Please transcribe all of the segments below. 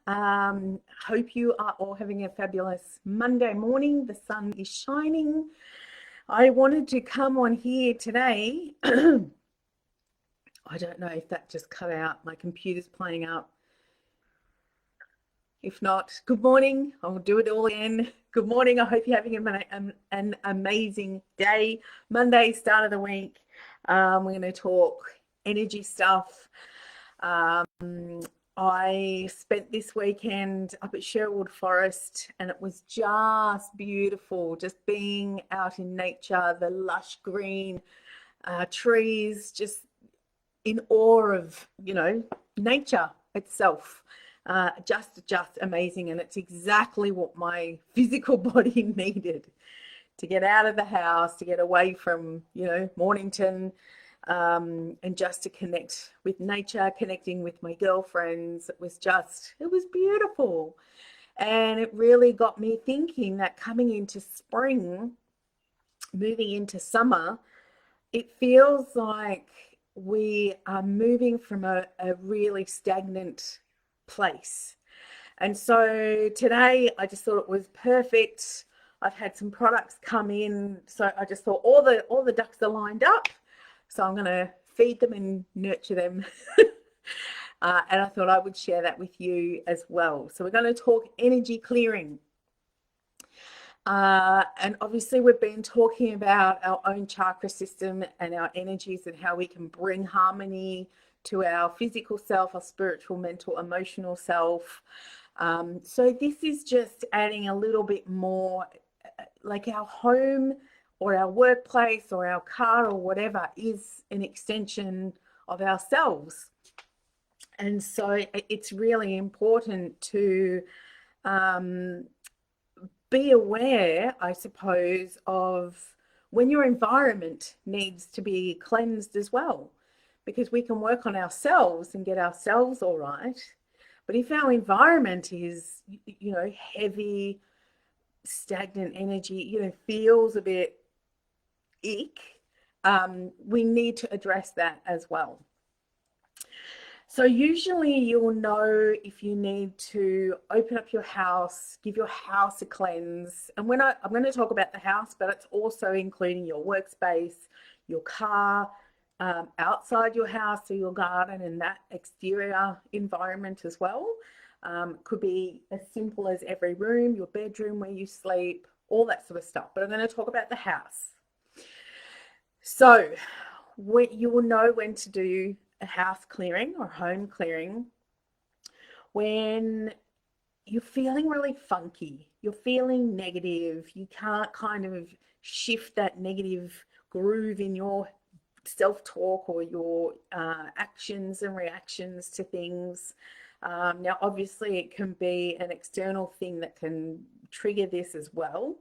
Hope you are all having a fabulous Monday morning. The sun is shining. I wanted to come on here today. I don't know if that just cut out. My computer's playing up. If not, good morning. I'll do it all again. Good morning. I hope you're having an amazing day. Monday, start of the week. We're going to talk energy stuff. I spent this weekend up at Sherwood Forest and it was just beautiful, just being out in nature, the lush green trees, just in awe of, nature itself. Just amazing. And it's exactly what my physical body needed to get out of the house, to get away from, Mornington, and just to connect with nature, connecting with my girlfriends. It was beautiful. And it really got me thinking that coming into spring, moving into summer, it feels like we are moving from a really stagnant place. And so today I just thought it was perfect. I've had some products come in, so I just thought all the ducks are lined up. So I'm going to feed them and nurture them. And I thought I would share that with you as well. So we're going to talk energy clearing. And obviously we've been talking about our own chakra system and our energies and how we can bring harmony to our physical self, our spiritual, mental, emotional self. So this is just adding a little bit more, like our home or our workplace or our car or whatever is an extension of ourselves. And so it's really important to be aware, I suppose, of when your environment needs to be cleansed as well, because we can work on ourselves and get ourselves all right. But if our environment is, heavy, stagnant energy, feels a bit ick, we need to address that as well. So usually you'll know if you need to open up your house, give your house a cleanse. And I'm going to talk about the house, but it's also including your workspace, your car, outside your house, so your garden and that exterior environment as well. Could be as simple as every room, your bedroom where you sleep, all that sort of stuff. But I'm going to talk about the house. So you will know when to do a house clearing or home clearing when you're feeling really funky, you're feeling negative, you can't kind of shift that negative groove in your self-talk or your actions and reactions to things. Now, obviously, it can be an external thing that can trigger this as well.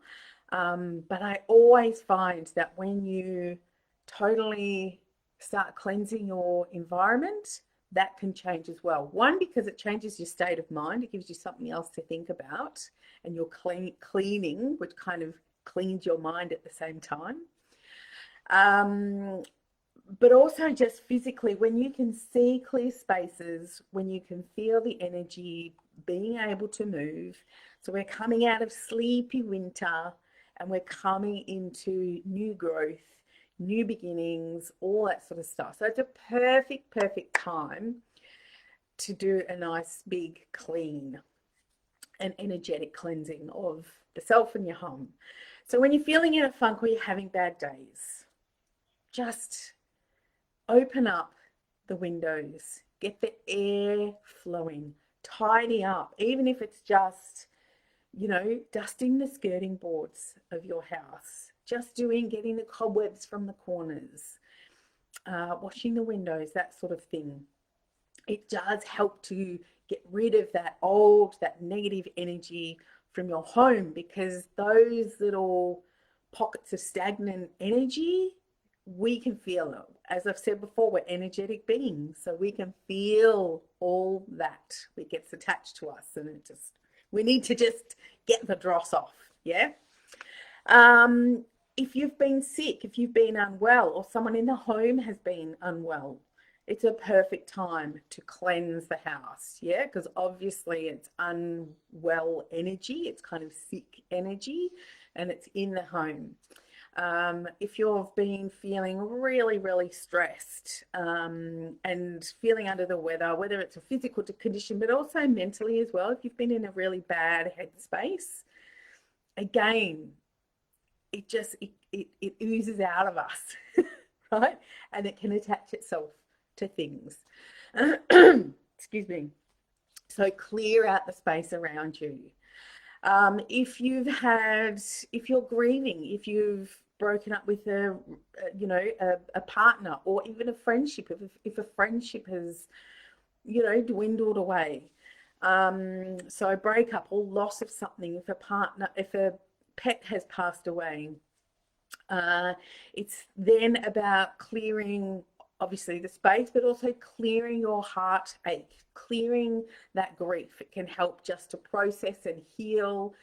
But I always find that when you totally start cleansing your environment, that can change as well. One, because it changes your state of mind. It gives you something else to think about, and you're cleaning, which kind of cleans your mind at the same time. But also just physically, when you can see clear spaces, when you can feel the energy, being able to move. So we're coming out of sleepy winter and we're coming into new growth, new beginnings, all that sort of stuff. So it's a perfect time to do a nice big clean, an energetic cleansing of the self and your home. So when you're feeling in a funk or you're having bad days, just open up the windows, get the air flowing, tidy up, even if it's just, dusting the skirting boards of your house, just getting the cobwebs from the corners, washing the windows, that sort of thing. It does help to get rid of that negative energy from your home, because those little pockets of stagnant energy, we can feel it. As I've said before, we're energetic beings, so we can feel all that gets attached to us, and we need to just get the dross off. Yeah. If you've been sick, if you've been unwell, or someone in the home has been unwell, it's a perfect time to cleanse the house. Yeah, because obviously it's unwell energy, it's kind of sick energy, and it's in the home. If you've been feeling really, really stressed and feeling under the weather, whether it's a physical condition, but also mentally as well, if you've been in a really bad headspace, again, it oozes out of us, right? And it can attach itself to things. Excuse me. So clear out the space around you. If you're grieving, if you've broken up with a partner, or even a friendship, if a friendship has, dwindled away. So a breakup or loss of something, if a pet has passed away, it's then about clearing, obviously, the space, but also clearing your heartache, clearing that grief. It can help just to process and heal,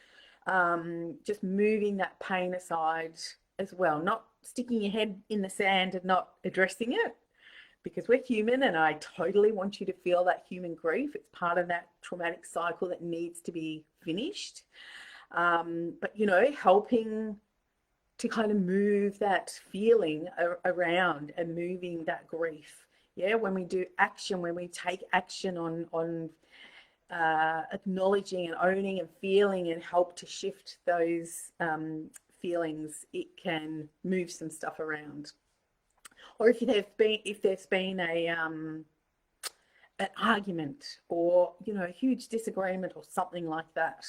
just moving that pain aside as well, not sticking your head in the sand and not addressing it, because we're human, and I totally want you to feel that human grief. It's part of that traumatic cycle that needs to be finished. But, helping to kind of move that feeling around and moving that grief. Yeah, when we do action, when we take action on acknowledging and owning and feeling and help to shift those feelings, it can move some stuff around. Or if there's been an argument, or a huge disagreement or something like that,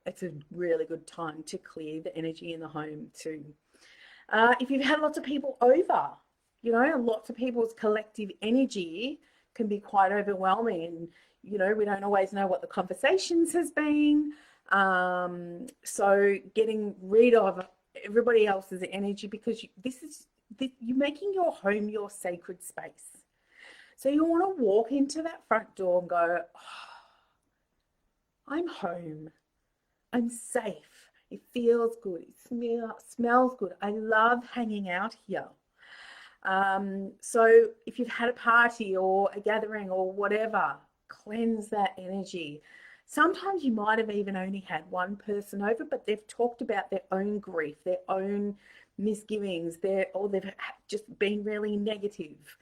it's a really good time to clear the energy in the home too. If you've had lots of people over, lots of people's collective energy can be quite overwhelming, and we don't always know what the conversations has been. So getting rid of everybody else's energy, because you're making your home your sacred space. So you want to walk into that front door and go, oh, I'm home. I'm safe. It feels good. It smells good. I love hanging out here. So if you've had a party or a gathering or whatever, cleanse that energy. Sometimes you might have even only had one person over, but they've talked about their own grief, their own misgivings, or they've just been really negative.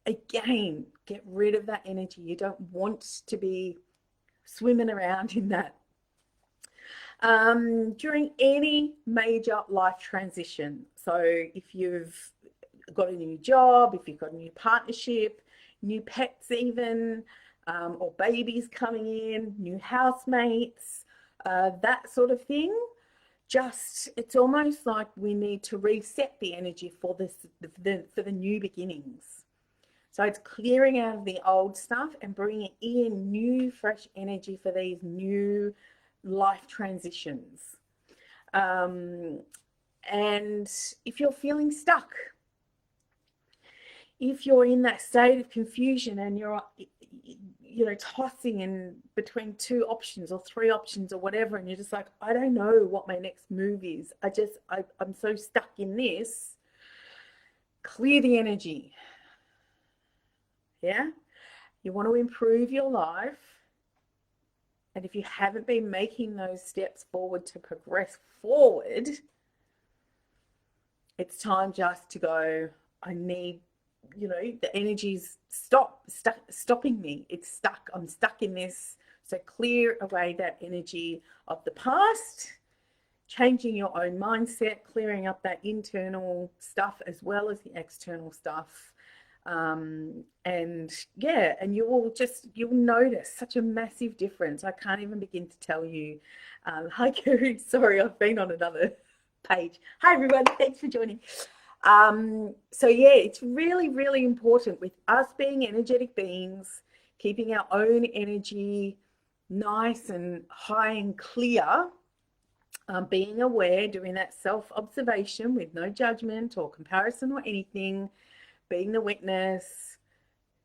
Again, get rid of that energy. You don't want to be swimming around in that. During any major life transition, so if you've got a new job, if you've got a new partnership, new pets even, or babies coming in, new housemates, that sort of thing, it's almost like we need to reset the energy for the new beginnings. So it's clearing out of the old stuff and bringing in new, fresh energy for these new life transitions. And if you're feeling stuck, if you're in that state of confusion and you're tossing in between two options or three options or whatever, and you're just like, I don't know what my next move is, I'm so stuck in this, clear the energy. Yeah, you want to improve your life. And if you haven't been making those steps forward to progress forward, it's time just to go, I need, the energy's stopping me. It's stuck. I'm stuck in this. So clear away that energy of the past, changing your own mindset, clearing up that internal stuff as well as the external stuff. And you'll notice such a massive difference. I can't even begin to tell you. Hi Kerry, sorry, I've been on another page. Hi everyone, thanks for joining. So yeah, it's really, really important with us being energetic beings, keeping our own energy nice and high and clear, being aware, doing that self-observation with no judgment or comparison or anything, being the witness,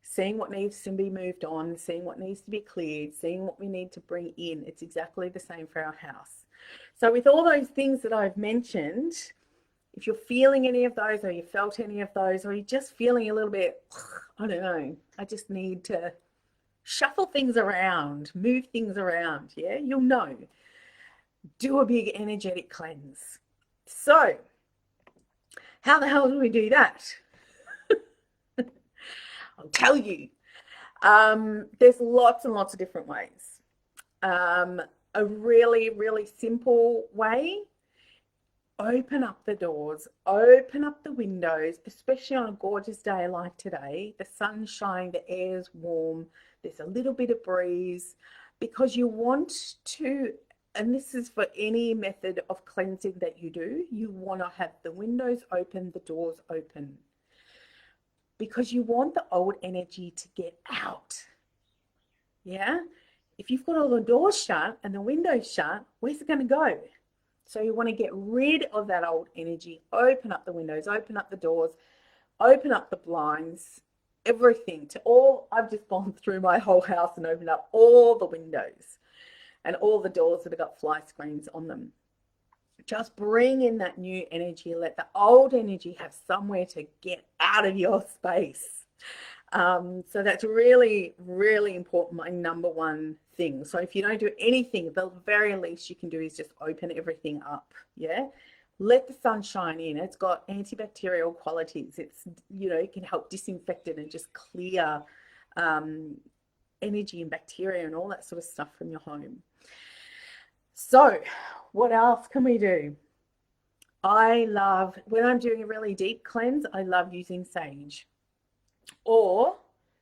seeing what needs to be moved on, seeing what needs to be cleared, seeing what we need to bring in. It's exactly the same for our house. So with all those things that I've mentioned, if you're feeling any of those, or you felt any of those, or you're just feeling a little bit I don't know. I just need to shuffle things around, move things around. Yeah, you'll know. Do a big energetic cleanse. So, how the hell do we do that? I'll tell you. There's lots and lots of different ways. A really, really simple way, open up the doors, open up the windows, especially on a gorgeous day like today. The sun's shining, the air's warm, there's a little bit of breeze, because you want to, and this is for any method of cleansing that you do, you want to have the windows open, the doors open, because you want the old energy to get out. Yeah? If you've got all the doors shut and the windows shut, where's it going to go? So you want to get rid of that old energy, open up the windows, open up the doors, open up the blinds, everything to all. I've just gone through my whole house and opened up all the windows and all the doors that have got fly screens on them. Just bring in that new energy, let the old energy have somewhere to get out of your space. So that's really, really important, my number one thing. So if you don't do anything, the very least you can do is just open everything up. Yeah. Let the sun shine in. It's got antibacterial qualities. It's, it can help disinfect it and just clear energy and bacteria and all that sort of stuff from your home. So what else can we do? I love, when I'm doing a really deep cleanse, I love using sage. Or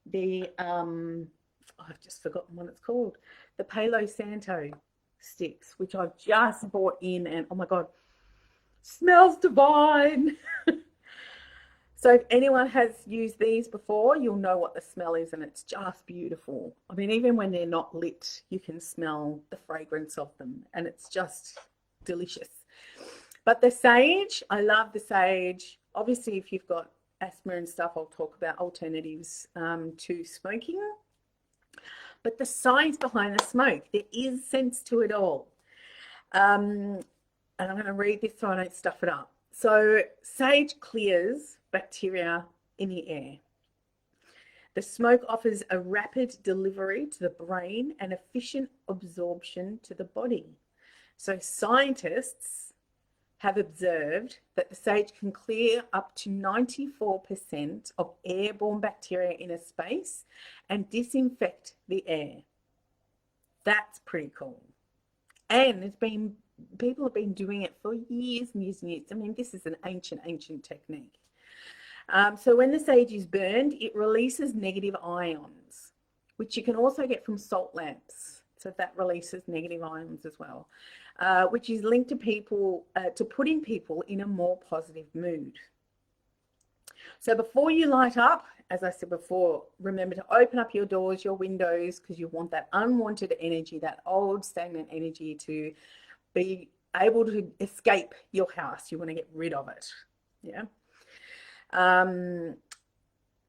the, I've just forgotten what it's called, the Palo Santo sticks, which I've just bought in, and oh my God, smells divine. So if anyone has used these before, you'll know what the smell is, and it's just beautiful. I mean, even when they're not lit, you can smell the fragrance of them, and it's just delicious. But the sage, I love the sage. Obviously, if you've got asthma and stuff, I'll talk about alternatives to smoking. But the science behind the smoke, there is sense to it all. And I'm going to read this so I don't stuff it up. So sage clears bacteria in the air. The smoke offers a rapid delivery to the brain and efficient absorption to the body. So scientists have observed that the sage can clear up to 94% of airborne bacteria in a space and disinfect the air. That's pretty cool. And people have been doing it for years and years and years. I mean, this is an ancient technique. So when the sage is burned, it releases negative ions, which you can also get from salt lamps. So that releases negative ions as well, which is linked to putting people in a more positive mood. So before you light up, as I said before, remember to open up your doors, your windows, because you want that unwanted energy, that old stagnant energy, to be able to escape your house. You want to get rid of it. Yeah.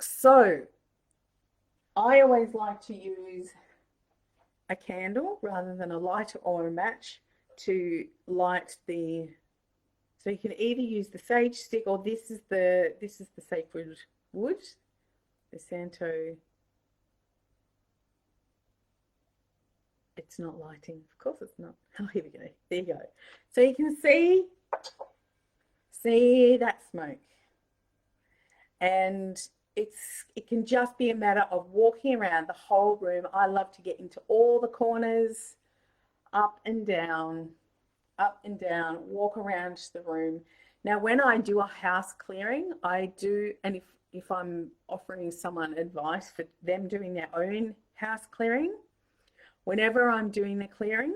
So I always like to use a candle rather than a lighter or a match to light the, so you can either use the sage stick, or this is the sacred wood, the Santo. It's not lighting, of course it's not. Oh, here we go. There you go. So you can see that smoke, and it can just be a matter of walking around the whole room. I love to get into all the corners, up and down, walk around the room. Now, when I do a house clearing, I do, and if I'm offering someone advice for them doing their own house clearing, whenever I'm doing the clearing,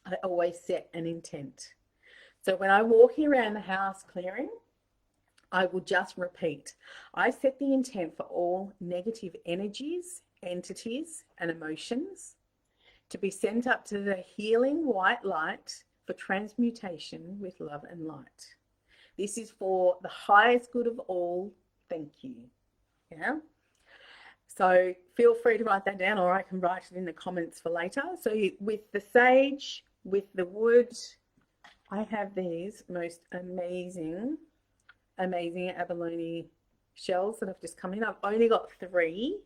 I always set an intent. So when I'm walking around the house clearing, I will just repeat. I set the intent for all negative energies, entities, and emotions to be sent up to the healing white light for transmutation with love and light. This is for the highest good of all. Thank you. Yeah. So feel free to write that down, or I can write it in the comments for later. So with the sage, with the wood, I have these most amazing abalone shells that have just come in. I've only got 3,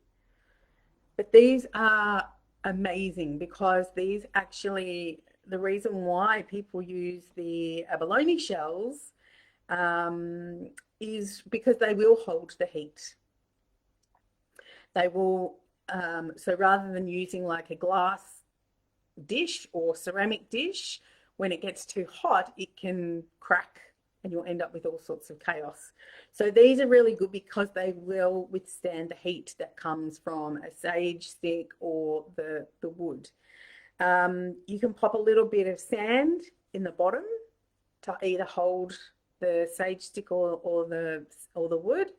but these are amazing because these actually, the reason why people use the abalone shells is because they will hold the heat. They will, so rather than using like a glass dish or ceramic dish, when it gets too hot, it can crack and you'll end up with all sorts of chaos. So these are really good because they will withstand the heat that comes from a sage stick or the wood. You can pop a little bit of sand in the bottom to either hold the sage stick or the wood.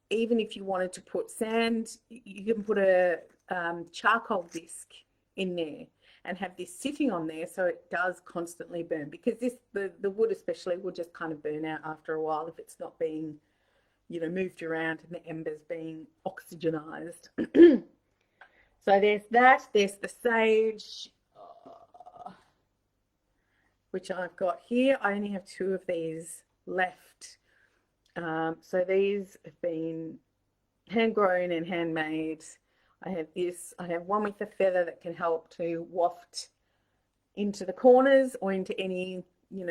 Even if you wanted to put sand, you can put a charcoal disc in there and have this sitting on there so it does constantly burn, because the wood especially will just kind of burn out after a while if it's not being, moved around and the embers being oxygenized. So there's that. There's the sage, which I've got here. I only have 2 of these left. So these have been hand grown and handmade. I have this. I have one with a feather that can help to waft into the corners or into any,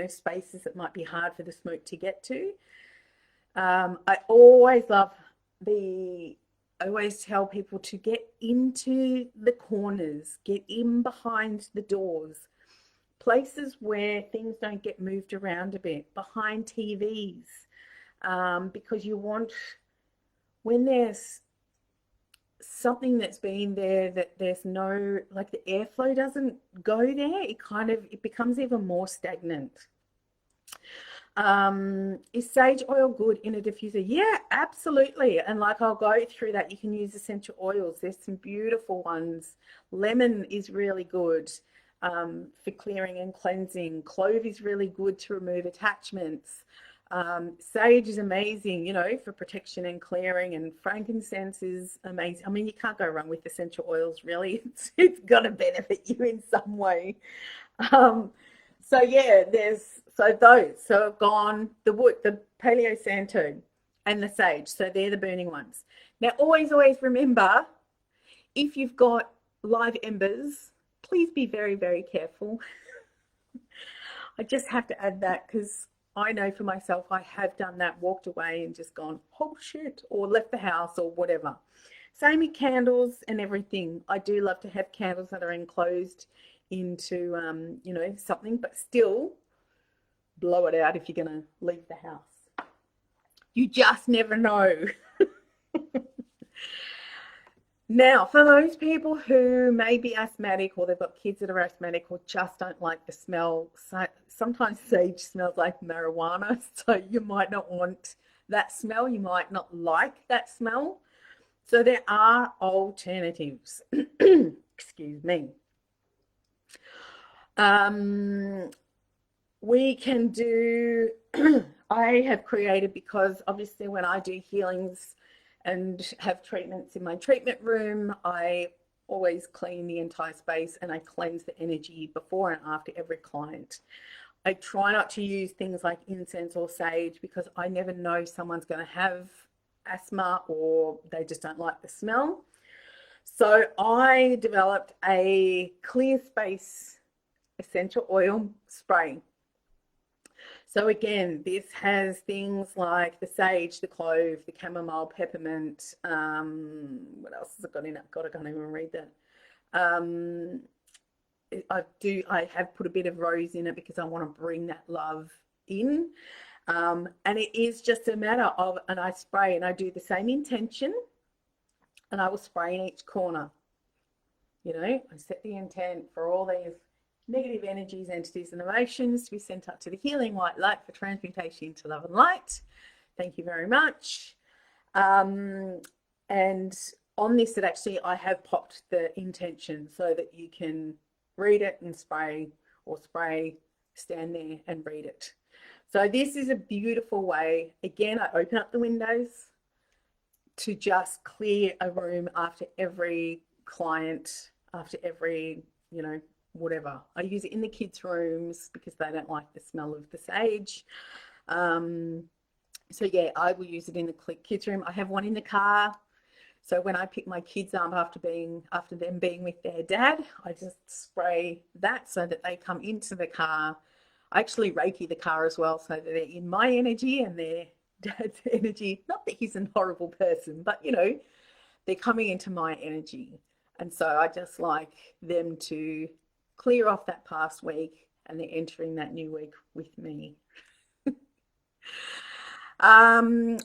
spaces that might be hard for the smoke to get to. I always tell people to get into the corners, get in behind the doors, places where things don't get moved around a bit, behind TVs, because you want, when there's something that's been there that there's no, like the airflow doesn't go there, it becomes even more stagnant. Is sage oil good in a diffuser? Yeah, absolutely. And like I'll go through that. You can use essential oils. There's some beautiful ones. Lemon is really good for clearing and cleansing. Clove is really good to remove attachments. Sage is amazing, for protection and clearing, and frankincense is amazing. I mean, you can't go wrong with essential oils, really. It's got to benefit you in some way. So yeah, so I've gone the wood, the Palo Santo and the sage. So they're the burning ones. Now, always remember, if you've got live embers, please be very, very careful. I just have to add that because I know for myself, I have done that, walked away and just gone, oh shit, or left the house or whatever. Same with candles and everything. I do love to have candles that are enclosed into, something, but still blow it out if you're going to leave the house. You just never know. Now, for those people who may be asthmatic or they've got kids that are asthmatic or just don't like the smell, sometimes sage smells like marijuana, so you might not want that smell. You might not like that smell. So there are alternatives. Excuse me. We can do, I have created, because obviously when I do healings and have treatments in my treatment room, I always clean the entire space and I cleanse the energy before and after every client. I try not to use things like incense or sage because I never know someone's going to have asthma or they just don't like the smell. So I developed a clear space essential oil spray. So again, this has things like the sage, the clove, the chamomile, peppermint. What else has it got in it? God, I can't even read that. I have put a bit of rose in it because I want to bring that love in. And it is just a matter of, and I spray and I do the same intention and I will spray in each corner. I set the intent for all these negative energies, entities, and emotions to be sent up to the healing white light for transmutation into love and light. Thank you very much. And on this, I have popped the intention so that you can read it and spray, or spray, stand there and read it. So this is a beautiful way. Again, I open up the windows to just clear a room after every client, after every, whatever. I use it in the kids' rooms because they don't like the smell of the sage. So yeah, I will use it in the kids' room. I have one in the car. So when I pick my kids up after them being with their dad, I just spray that so that they come into the car. I actually Reiki the car as well so that they're in my energy and their dad's energy. Not that he's a horrible person, but they're coming into my energy. And so I just like them to clear off that past week and they're entering that new week with me.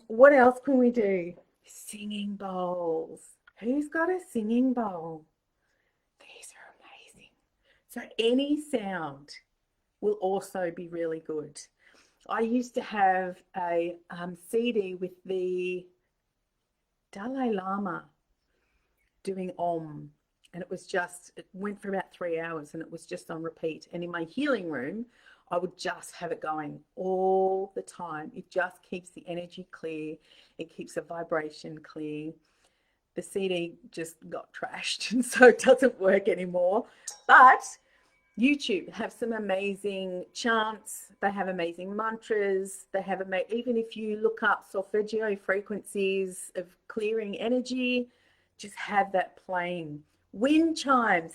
What else can we do? Singing bowls. Who's got a singing bowl? These are amazing. So any sound will also be really good. I used to have a CD with the Dalai Lama doing Om, and it went for about 3 hours and it was just on repeat. And in my healing room, I would just have it going all the time. It just keeps the energy clear. It keeps the vibration clear. The CD just got trashed and so it doesn't work anymore. But YouTube have some amazing chants. They have amazing mantras. They have even if you look up solfeggio frequencies of clearing energy, just have that playing. Wind chimes,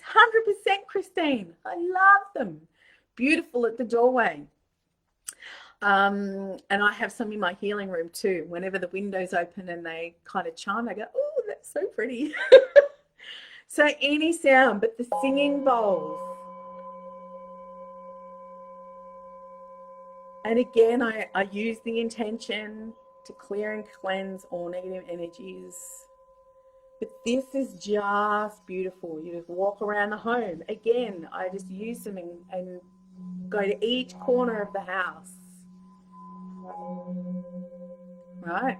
100% Christine. I love them. Beautiful at the doorway. And I have some in my healing room too. Whenever the windows open and they kind of chime, I go, oh, that's so pretty. So any sound, but the singing bowls. And again, I use the intention to clear and cleanse all negative energies. But this is just beautiful. You just walk around the home. Again, I just use them and go to each corner of the house. Right?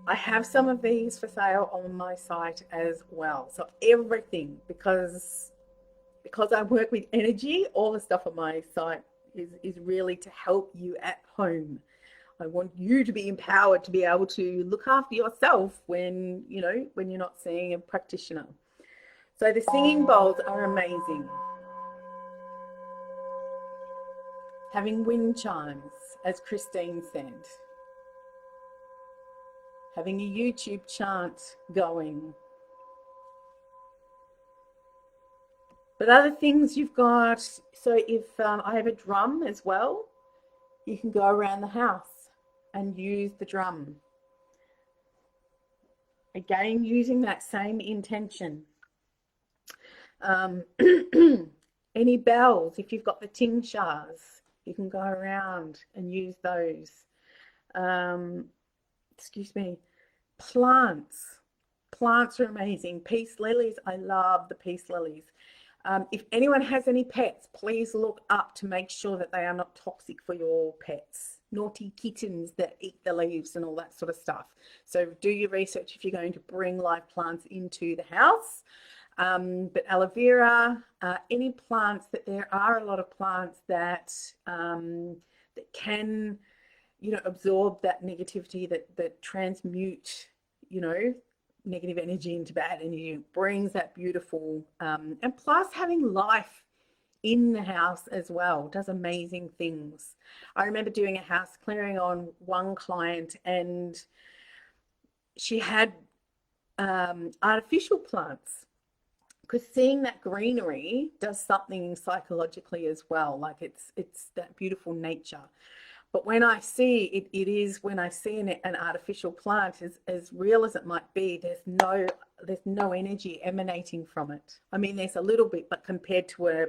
I have some of these for sale on my site as well. So everything, because I work with energy, all the stuff on my site is really to help you at home. I want you to be empowered to be able to look after yourself when you're not seeing a practitioner. So the singing bowls are amazing. Having wind chimes, as Christine said. Having a YouTube chant going. But other things you've got, so if I have a drum as well, you can go around the house and use the drum. Again, using that same intention. Any bells, if you've got the ting shars, you can go around and use those. Excuse me. Plants are amazing. Peace lilies, I love the peace lilies. If anyone has any pets, please look up to make sure that they are not toxic for your pets. Naughty kittens that eat the leaves and all that sort of stuff. So do your research if you're going to bring live plants into the house. But aloe vera, any plants, that there are a lot of plants that can, absorb that negativity, that transmute, negative energy into bad energy, brings that beautiful, and plus having life in the house as well does amazing things. I remember doing a house clearing on one client and she had artificial plants, because seeing that greenery does something psychologically as well. Like it's that beautiful nature. But when I see it, when I see an artificial plant, as real as it might be, there's no energy emanating from it. I mean, there's a little bit, but compared to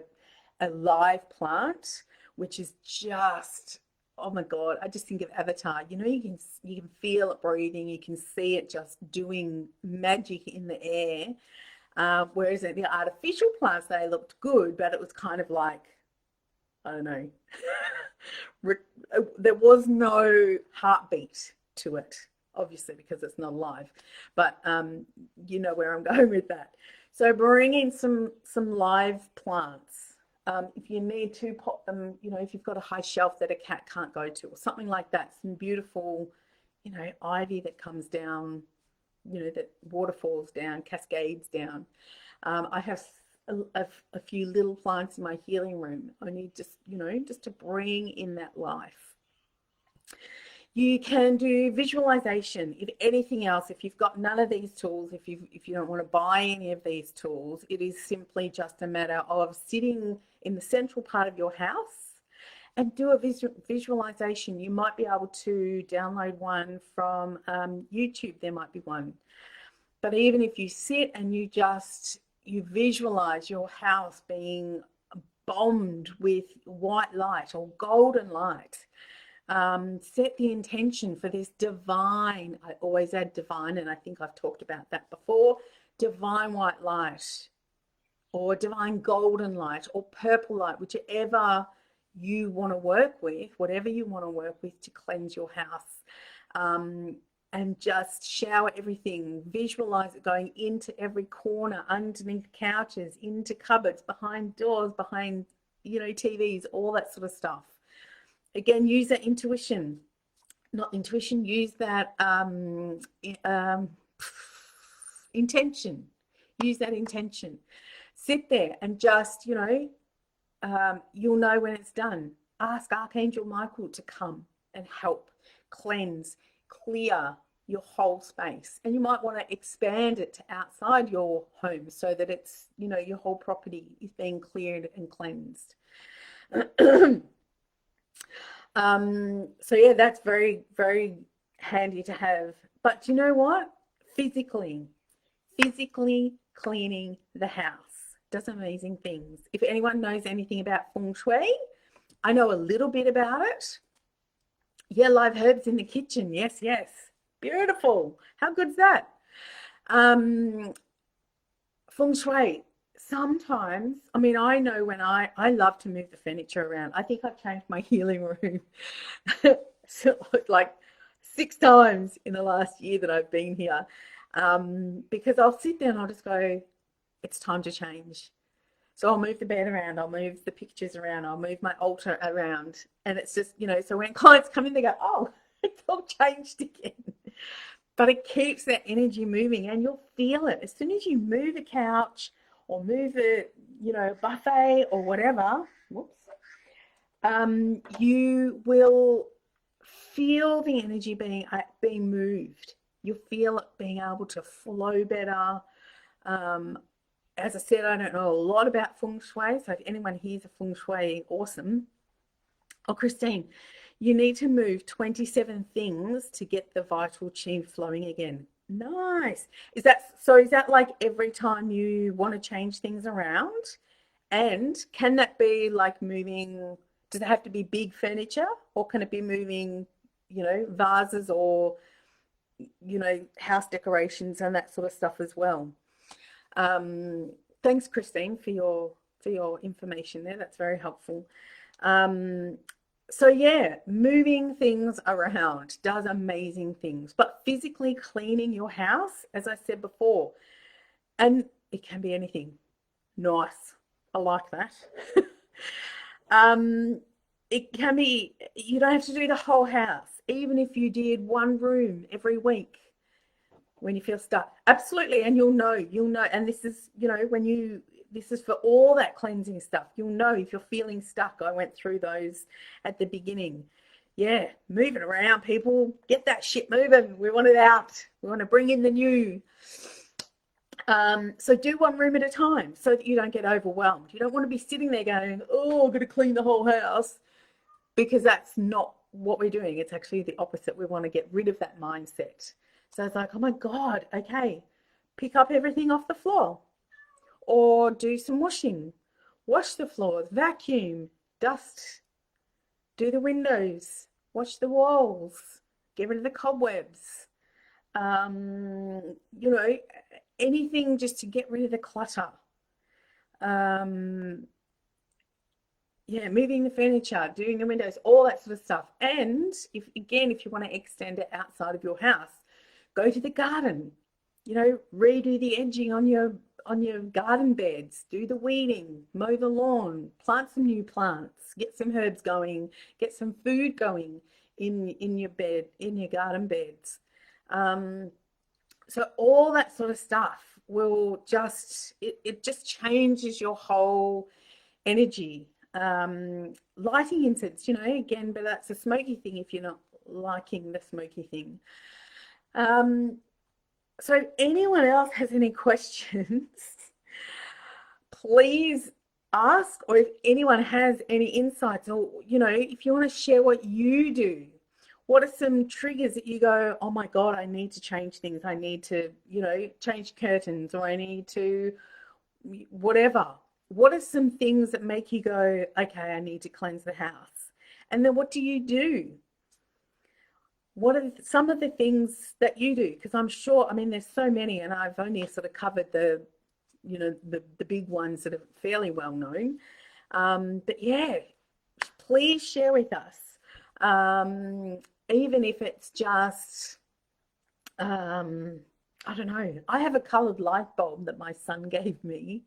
a live plant, which is just, oh my God, I just think of Avatar. You can feel it breathing, you can see it just doing magic in the air. Whereas the artificial plants, they looked good, but it was kind of like, I don't know, there was no heartbeat to it, obviously, because it's not alive. But you know where I'm going with that. So bring in some live plants. If you need to pop them, if you've got a high shelf that a cat can't go to or something like that, some beautiful, ivy that comes down, that waterfalls down, cascades down. I have a few little plants in my healing room. I need just to bring in that life. You can do visualization. If anything else, if you've got none of these tools, if you don't want to buy any of these tools, it is simply just a matter of sitting in the central part of your house and do a visualization. You might be able to download one from YouTube. There might be one. But even if you sit and you visualize your house being bombed with white light or golden light, set the intention for this divine, I always add divine, and I think I've talked about that before, divine white light or divine golden light or purple light, whichever you want to work with, whatever you want to work with to cleanse your house. And just shower everything, visualize it going into every corner, underneath couches, into cupboards, behind doors, behind, TVs, all that sort of stuff. Again, use that intuition, not intuition, use that intention. Use that intention. Sit there and just, you'll know when it's done. Ask Archangel Michael to come and help cleanse, clear your whole space. And you might want to expand it to outside your home so that it's, your whole property is being cleared and cleansed. So yeah, that's very, very handy to have. But you know what? Physically cleaning the house does amazing things. If anyone knows anything about feng shui, I know a little bit about it. Yeah, live herbs in the kitchen. Yes. Beautiful. How good's that? Feng shui. Sometimes, I know when I love to move the furniture around. I think I've changed my healing room like 6 times in the last year that I've been here, because I'll sit there and I'll just go, it's time to change. So I'll move the bed around, I'll move the pictures around, I'll move my altar around. And it's just, so when clients come in, they go, oh, it's all changed again. But it keeps that energy moving and you'll feel it. As soon as you move a couch or move a, buffet or whatever, you will feel the energy being moved. You'll feel it being able to flow better. As I said, I don't know a lot about feng shui, so if anyone here's a feng shui, awesome. Oh, Christine, you need to move 27 things to get the vital chi flowing again. Nice. Is that like every time you want to change things around? And can that be like moving, does it have to be big furniture or can it be moving, vases or, house decorations and that sort of stuff as well? Thanks, Christine, for your information there. That's very helpful. So yeah, moving things around does amazing things, but physically cleaning your house, as I said before, and it can be anything. Nice. I like that. It can be, you don't have to do the whole house, even if you did one room every week when you feel stuck. Absolutely. And you'll know, and this is, this is for all that cleansing stuff. You'll know if you're feeling stuck. I went through those at the beginning. Yeah, move it around, people. Get that shit moving. We want it out. We want to bring in the new. So do one room at a time so that you don't get overwhelmed. You don't want to be sitting there going, oh, I'm going to clean the whole house, because that's not what we're doing. It's actually the opposite. We want to get rid of that mindset. So it's like, oh my God, okay, pick up everything off the floor or do some washing. Wash the floors, vacuum, dust, do the windows, wash the walls, get rid of the cobwebs. Anything just to get rid of the clutter. Moving the furniture, doing the windows, all that sort of stuff. And if you want to extend it outside of your house, go to the garden, redo the edging on your garden beds, do the weeding, mow the lawn, plant some new plants, get some herbs going, get some food going in your garden beds. So all that sort of stuff will just, it just changes your whole energy. Lighting incense, again, but that's a smoky thing if you're not liking the smoky thing. So if anyone else has any questions, please ask, or if anyone has any insights, or if you want to share what you do, what are some triggers that you go, oh my God, I need to change things. I need to, change curtains, or I need to whatever. What are some things that make you go, okay, I need to cleanse the house? And then what do you do? What are some of the things that you do? Because I'm sure, I mean, there's so many, and I've only sort of covered the big ones that are fairly well known. But yeah, please share with us. Even if it's just, I don't know. I have a coloured light bulb that my son gave me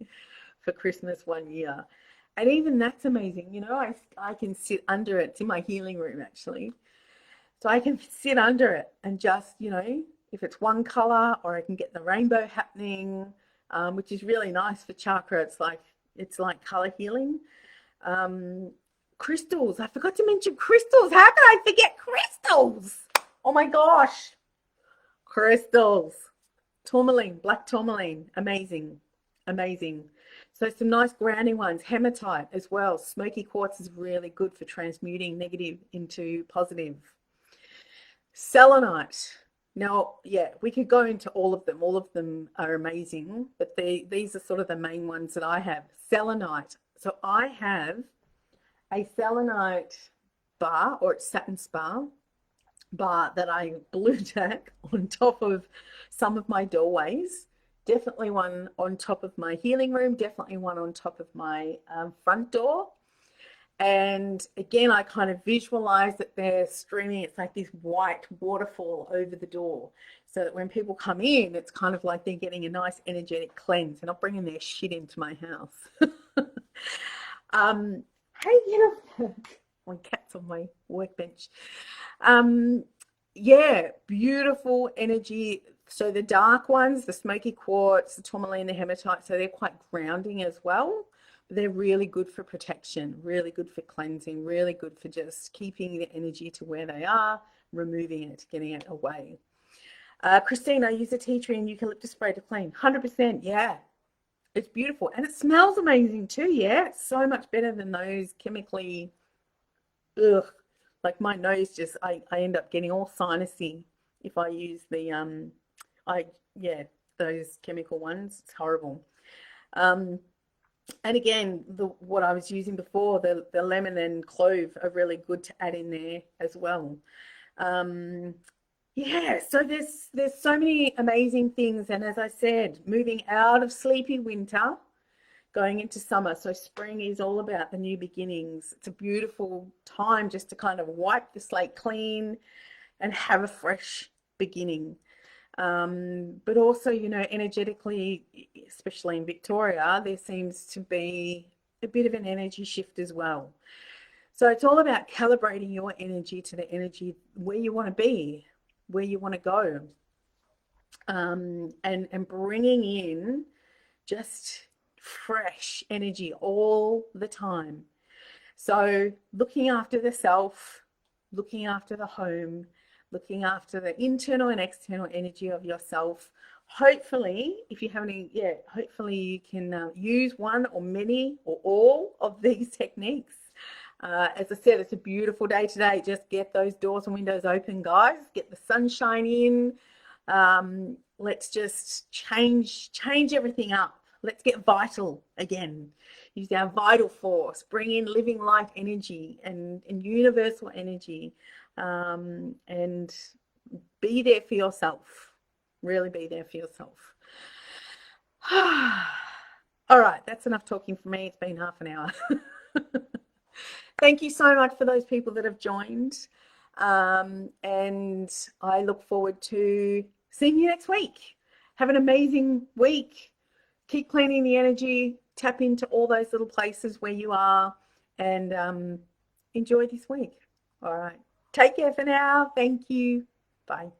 for Christmas one year. And even that's amazing. I can sit under it. It's in my healing room, actually. So I can sit under it and just, if it's one colour, or I can get the rainbow happening, which is really nice for chakra. It's like colour healing. Crystals. I forgot to mention crystals. How can I forget crystals? Oh my gosh. Crystals. Tourmaline, black tourmaline. Amazing. Amazing. So some nice grounding ones. Hematite as well. Smoky quartz is really good for transmuting negative into positive. Selenite. Now, yeah, we could go into all of them. All of them are amazing, but these are sort of the main ones that I have. Selenite. So I have a selenite bar, or it's satin spar bar, that I blue tack on top of some of my doorways. Definitely one on top of my healing room. Definitely one on top of my front door. And again, I kind of visualize that they're streaming. It's like this white waterfall over the door, so that when people come in, it's kind of like they're getting a nice energetic cleanse. They're not bringing their shit into my house. Hey, my cat's on my workbench. Yeah, beautiful energy. So the dark ones, the smoky quartz, the tourmaline, the hematite, so they're quite grounding as well. They're really good for protection, really good for cleansing, really good for just keeping the energy to where they are, removing it, getting it away. Christine, I use a tea tree and eucalyptus spray to clean. 100%, yeah. It's beautiful. And it smells amazing too, yeah. It's so much better than those chemically, ugh. Like my nose just, I end up getting all sinusy if I use the, those chemical ones. It's horrible. And again, what I was using before, the lemon and clove are really good to add in there as well. Yeah, so there's so many amazing things. And as I said, moving out of sleepy winter, going into summer. So spring is all about the new beginnings. It's a beautiful time just to kind of wipe the slate clean and have a fresh beginning. But also, energetically, especially in Victoria, there seems to be a bit of an energy shift as well. So it's all about calibrating your energy to the energy where you want to be, where you want to go, and bringing in just fresh energy all the time. So looking after the self, looking after the home, looking after the internal and external energy of yourself. Hopefully, if you have any, hopefully you can use one or many or all of these techniques. As I said, it's a beautiful day today. Just get those doors and windows open, guys. Get the sunshine in. Let's just change everything up. Let's get vital again. Use our vital force. Bring in living light energy and universal energy. And be there for yourself. Really be there for yourself. All right, that's enough talking for me. It's been half an hour. Thank you so much for those people that have joined. And I look forward to seeing you next week. Have an amazing week. Keep cleaning the energy. Tap into all those little places where you are, and enjoy this week. All right. Take care for now. Thank you. Bye.